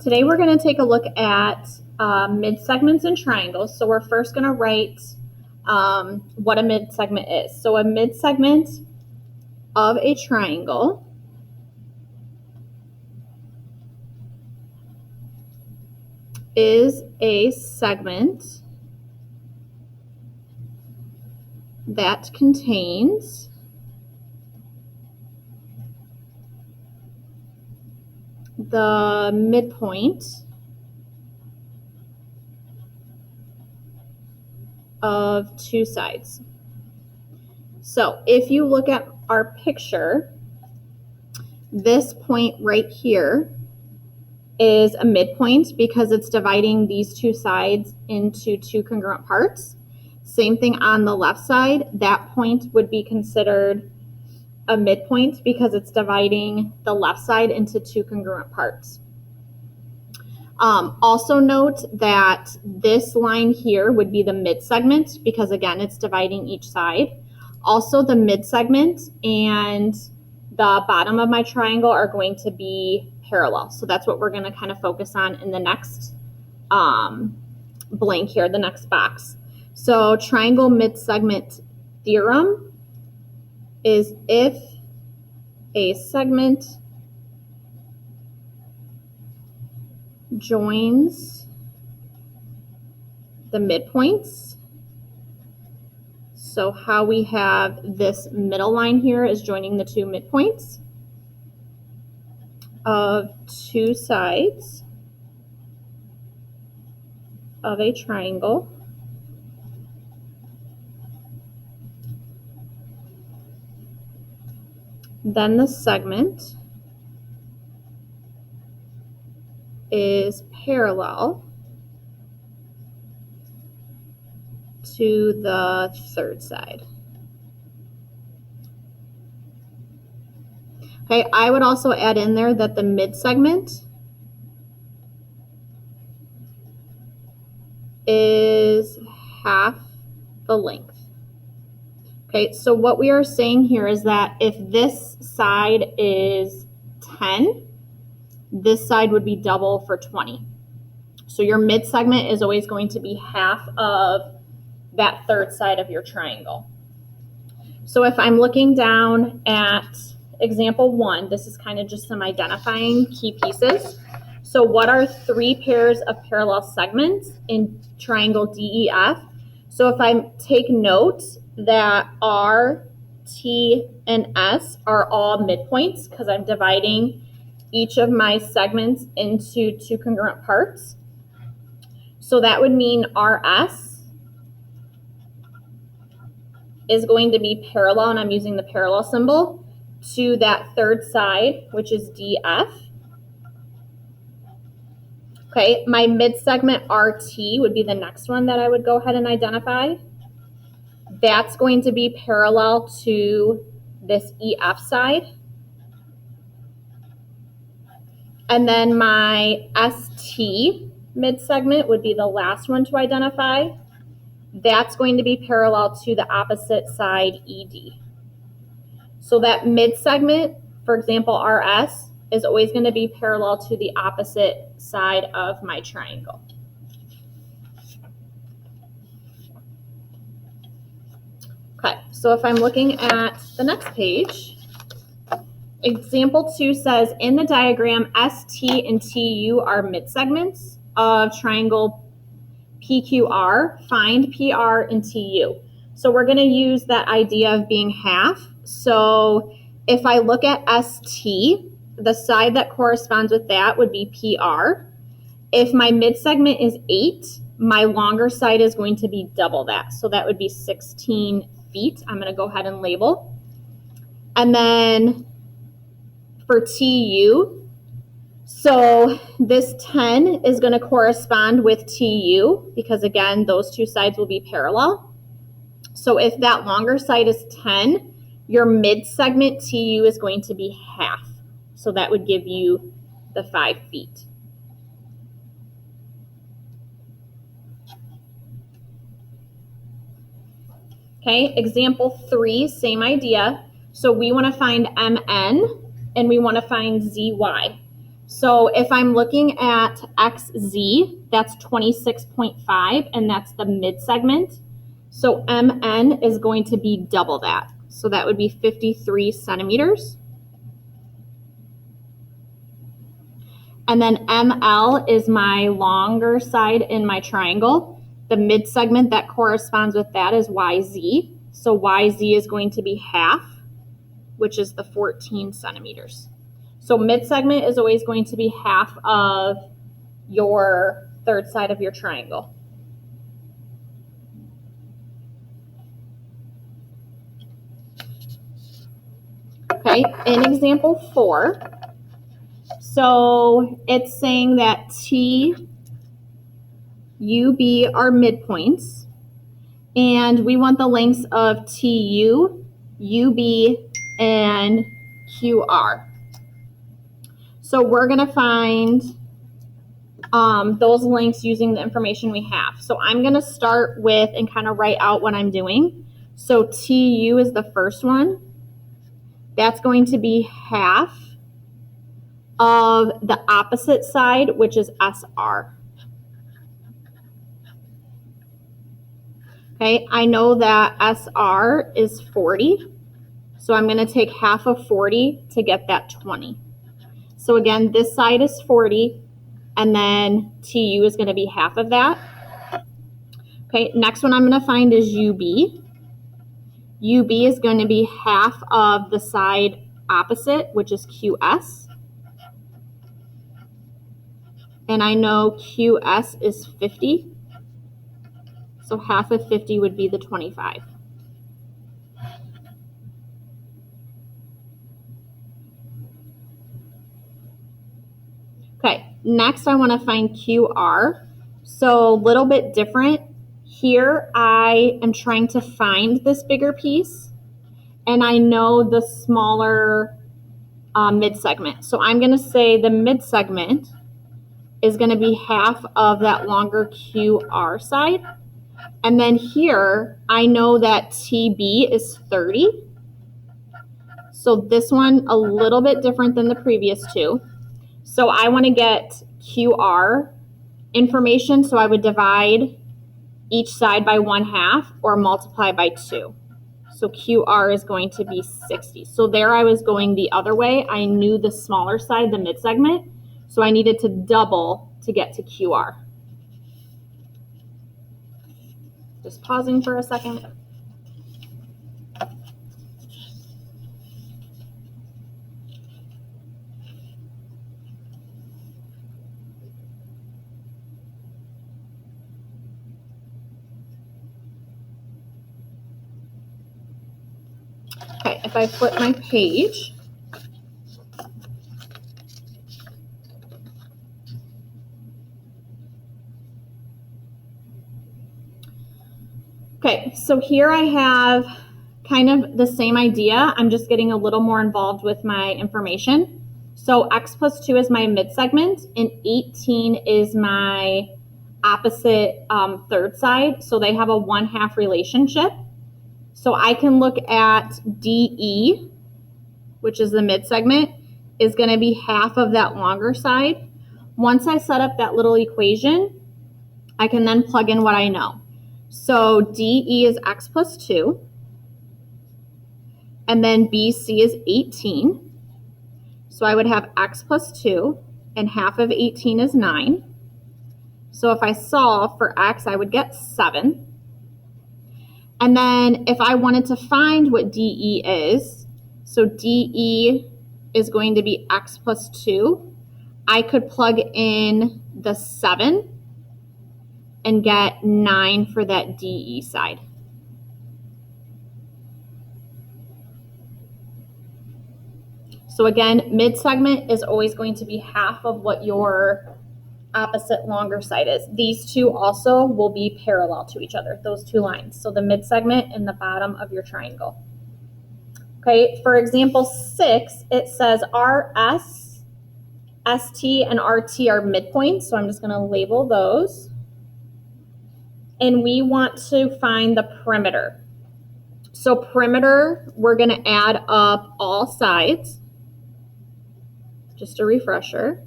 Today we're going to take a look at mid-segments and triangles. So we're first going to write what a mid-segment is. So a mid-segment of a triangle is a segment that contains the midpoint of two sides. So if you look at our picture, this point right here is a midpoint because it's dividing these two sides into two congruent parts. Same thing on the left side, that point would be considered a midpoint because it's dividing the left side into two congruent parts. Also note that this line here would be the mid-segment because again, it's dividing each side. Also the mid-segment and the bottom of my triangle are going to be parallel. So that's what we're going to kind of focus on in the next blank here, the next box. So triangle mid-segment theorem is if a segment joins the midpoints. So how we have this middle line here is joining the two midpoints of two sides of a triangle. Then the segment is parallel to the third side. Okay, I would also add in there that the mid-segment is half the length. Okay, so what we are saying here is that if this side is 10, this side would be double for 20. So your mid-segment is always going to be half of that third side of your triangle. So if I'm looking down at example 1, this is kind of just some identifying key pieces. So what are three pairs of parallel segments in triangle DEF? So if I take note that R, T, and S are all midpoints because I'm dividing each of my segments into two congruent parts. So that would mean RS is going to be parallel, and I'm using the parallel symbol, to that third side, which is DF. Okay, my mid-segment RT would be the next one that I would go ahead and identify. That's going to be parallel to this EF side. And then my ST mid-segment would be the last one to identify. That's going to be parallel to the opposite side ED. So that mid-segment, for example, RS, is always going to be parallel to the opposite side of my triangle. Okay, so if I'm looking at the next page, example 2 says, in the diagram, ST and TU are mid-segments of triangle PQR. Find PR and TU. So we're going to use that idea of being half. So if I look at ST, the side that corresponds with that would be PR. If my mid-segment is 8, my longer side is going to be double that. So that would be 16 feet. I'm going to go ahead and label. And then for TU, so this 10 is going to correspond with TU because, again, those two sides will be parallel. So if that longer side is 10, your mid-segment TU is going to be half. So that would give you the 5 feet. Okay, example 3, same idea. So we want to find MN and we want to find ZY. So if I'm looking at XZ, that's 26.5, and that's the mid-segment. So MN is going to be double that. So that would be 53 centimeters. And then ML is my longer side in my triangle. The mid-segment that corresponds with that is YZ. So YZ is going to be half, which is the 14 centimeters. So mid-segment is always going to be half of your third side of your triangle. Okay, in example 4, so it's saying that T, UB are midpoints, and we want the lengths of TU, UB, and QR. So we're going to find those lengths using the information we have. So I'm going to start with and kind of write out what I'm doing. So TU is the first one. That's going to be half of the opposite side, which is SR. Okay, I know that SR is 40, so I'm going to take half of 40 to get that 20. So again, this side is 40, and then TU is going to be half of that. Okay, next one I'm going to find is UB. UB is going to be half of the side opposite, which is QS. And I know QS is 50. So half of 50 would be the 25. Okay, next I want to find QR. So a little bit different. Here I am trying to find this bigger piece, and I know the smaller mid-segment. So I'm going to say the mid-segment is going to be half of that longer QR side. And then here, I know that TB is 30. So this one, a little bit different than the previous two. So I want to get QR information, so I would divide each side by 1/2 or multiply by 2. So QR is going to be 60. So there I was going the other way. I knew the smaller side, the mid-segment, so I needed to double to get to QR. Just pausing for a second. Okay, if I flip my page, okay, so here I have kind of the same idea. I'm just getting a little more involved with my information. So X plus 2 is my mid-segment, and 18 is my opposite third side. So they have a 1/2 relationship. So I can look at DE, which is the mid-segment, is going to be half of that longer side. Once I set up that little equation, I can then plug in what I know. So DE is X plus 2, and then BC is 18. So I would have X plus 2, and half of 18 is 9. So if I solve for X, I would get 7. And then if I wanted to find what DE is, so DE is going to be X plus 2, I could plug in the 7 and get 9 for that DE side. So again, mid-segment is always going to be half of what your opposite longer side is. These two also will be parallel to each other, those two lines. So the mid-segment and the bottom of your triangle. Okay, for example 6, it says RS, ST, and RT are midpoints. So I'm just going to label those. And we want to find the perimeter. So perimeter, we're going to add up all sides. Just a refresher.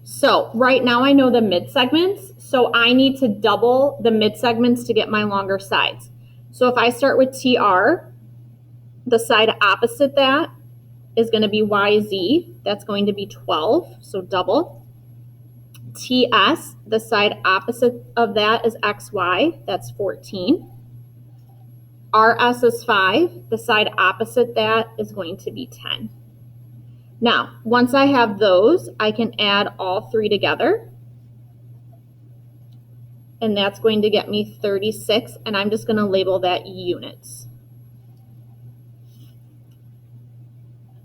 So right now I know the mid-segments, so I need to double the mid-segments to get my longer sides. So if I start with TR, the side opposite that is going to be YZ. That's going to be 12, so double. TS, the side opposite of that is XY. That's 14. RS is 5. The side opposite that is going to be 10. Now, once I have those, I can add all three together. And that's going to get me 36, and I'm just going to label that units.